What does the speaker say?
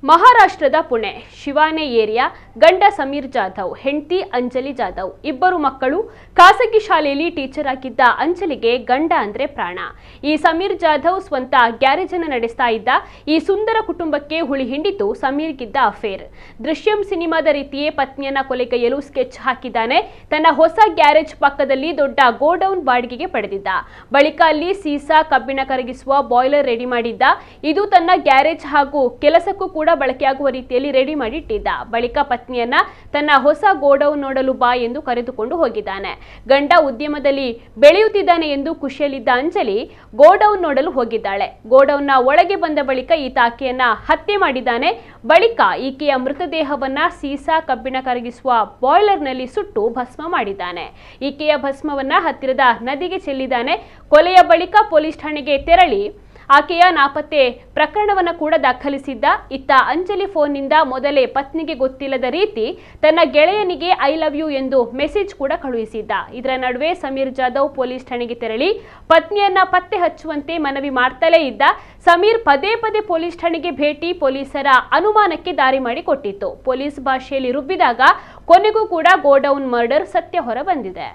ಮಹಾರಾಷ್ಟ್ರದ ಪುಣೆ ಶಿವಾನೆ ಏರಿಯಾ ಗಂಡ ಸಮೀರ್ ಜಾಧವ್, ಹೆಂಡತಿ ಅಂಜಲಿ ಜಾಧವ್, ಇಬ್ಬರು ಮಕ್ಕಳು. ಖಾಸಗಿ ಶಾಲೆಯಲ್ಲಿ ಟೀಚರ್ ಆಗಿದ್ದ ಅಂಜಲಿಗೆ ಗಂಡ ಅಂದ್ರೆ ಪ್ರಾಣ. ಈ ಸಮೀರ್ ಜಾಧವ್ ಸ್ವಂತ ಗ್ಯಾರೇಜ್ ಅನ್ನು ನಡೆಸ್ತಾ ಇದ್ದ. ಈ ಸುಂದರ ಕುಟುಂಬಕ್ಕೆ ಹುಳಿ ಹಿಂಡಿತು ಸಮೀರ್ಗಿದ್ದ ಅಫೇರ್. ದೃಶ್ಯಂ ಸಿನಿಮಾದ ರೀತಿಯೇ ಪತ್ನಿಯನ್ನ ಕೊಲೆಗೈಯಲು ಸ್ಕೆಚ್ ಹಾಕಿದ್ದಾನೆ. ತನ್ನ ಹೊಸ ಗ್ಯಾರೇಜ್ ಪಕ್ಕದಲ್ಲಿ ದೊಡ್ಡ ಗೋಡೌನ್ ಬಾಡಿಗೆಗೆ ಪಡೆದಿದ್ದ. ಬಳಿಕ ಅಲ್ಲಿ ಸೀಸಾ, ಕಬ್ಬಿಣ ಕರಗಿಸುವ ಬಾಯ್ಲರ್ ರೆಡಿ ಮಾಡಿದ್ದ. ಇದು ತನ್ನ ಗ್ಯಾರೇಜ್ ಹಾಗೂ ಕೆಲಸಕ್ಕೂ ಕೂಡ ಬಳಕೆಯಾಗುವ ರೀತಿಯಲ್ಲಿ ರೆಡಿ ಮಾಡಿಟ್ಟಿದ್ದ. ಬಳಿಕ ಪತ್ನಿಯನ್ನ ತನ್ನ ಹೊಸ ಗೋಡೌನ್ ನೋಡಲು ಬಾ ಎಂದು ಕರೆದುಕೊಂಡು ಹೋಗಿದ್ದಾನೆ. ಗಂಡ ಉದ್ಯಮದಲ್ಲಿ ಬೆಳೆಯುತ್ತಿದ್ದಾನೆ ಎಂದು ಖುಷಿಯಲ್ಲಿದ್ದ ಅಂಜಲಿ ಗೋಡೌನ್ ನೋಡಲು ಹೋಗಿದ್ದಾಳೆ. ಗೋಡೌನ್ನ ಒಳಗೆ ಬಂದ ಬಳಿಕ ಈತ ಆಕೆಯನ್ನ ಹತ್ಯೆ ಮಾಡಿದ್ದಾನೆ. ಬಳಿಕ ಈಕೆಯ ಮೃತದೇಹವನ್ನ ಸೀಸಾ, ಕಬ್ಬಿಣ ಕರಗಿಸುವ ಬಾಯ್ಲರ್ನಲ್ಲಿ ಸುಟ್ಟು ಭಸ್ಮ ಮಾಡಿದ್ದಾನೆ. ಈಕೆಯ ಭಸ್ಮವನ್ನ ಹತ್ತಿರದ ನದಿಗೆ ಚೆಲ್ಲಿದ್ದಾನೆ. ಕೊಲೆಯ ಬಳಿಕ ಪೊಲೀಸ್ ಠಾಣೆಗೆ ತೆರಳಿ ಆಕೆಯ ನಾಪತ್ತೆ ಪ್ರಕರಣವನ್ನು ಕೂಡ ದಾಖಲಿಸಿದ್ದ. ಇತ್ತ ಅಂಜಲಿ ಫೋನ್ನಿಂದ ಮೊದಲೇ ಪತ್ನಿಗೆ ಗೊತ್ತಿಲ್ಲದ ರೀತಿ ತನ್ನ ಗೆಳೆಯನಿಗೆ ಐ ಲವ್ ಯು ಎಂದು ಮೆಸೇಜ್ ಕೂಡ ಕಳುಹಿಸಿದ್ದ. ಇದರ ನಡುವೆ ಸಮೀರ್ ಜಾಧವ್ ಪೊಲೀಸ್ ಠಾಣೆಗೆ ತೆರಳಿ ಪತ್ನಿಯನ್ನ ಪತ್ತೆ ಹಚ್ಚುವಂತೆ ಮನವಿ ಮಾಡ್ತಲೇ ಇದ್ದ. ಸಮೀರ್ ಪದೇ ಪದೇ ಪೊಲೀಸ್ ಠಾಣೆಗೆ ಭೇಟಿ ಪೊಲೀಸರ ಅನುಮಾನಕ್ಕೆ ದಾರಿ ಮಾಡಿಕೊಟ್ಟಿತ್ತು. ಪೊಲೀಸ್ ಭಾಷೆಯಲ್ಲಿ ರುಬ್ಬಿದಾಗ ಕೊನೆಗೂ ಕೂಡ ಗೋಡೌನ್ ಮರ್ಡರ್ ಸತ್ಯ ಹೊರ ಬಂದಿದೆ.